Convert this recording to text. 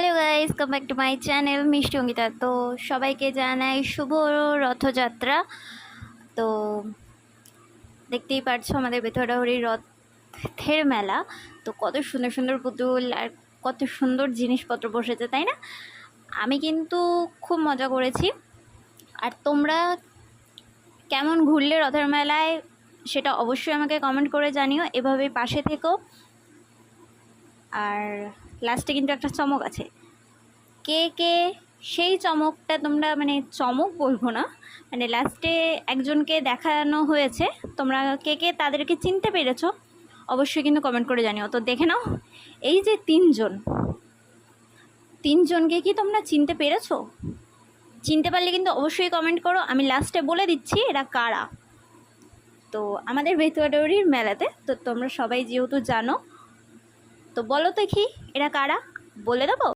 Hello guys, come back to my channel Mishti Ankita. তো সবাইকে জানাই শুভ রথযাত্রা। তো দেখতেই পারছো আমাদের বেথুয়াডাহরির রথের মেলা। তো কত সুন্দর সুন্দর পুতুল আর কত সুন্দর জিনিসপত্র বসেছে, তাই না? আমি কিন্তু খুব মজা করেছি। আর তোমরা কেমন ঘুরলে রথের মেলায় সেটা অবশ্যই আমাকে কমেন্ট করে জানিও। এভাবে পাশে থেকো। আর লাস্টে কিন্তু একটা চমক আছে। কে কে সেই চমকটা তোমরা, মানে চমক বলবো না, মানে লাস্টে একজনকে দেখানো হয়েছে, তোমরা কে কে তাদেরকে চিনতে পেরেছো অবশ্যই কিন্তু কমেন্ট করে জানিও। তো দেখে নাও, এই যে তিনজনকে কি তোমরা চিনতে পেরেছো? চিনতে পারলে কিন্তু অবশ্যই কমেন্ট করো, আমি লাস্টে বলে দিচ্ছি এরা কারা। তো আমাদের বেতুয়াডাহরির মেলাতে তো তোমরা সবাই যেহেতু জানো, তো বলো তো কি এরা কারা, বলে দেবো?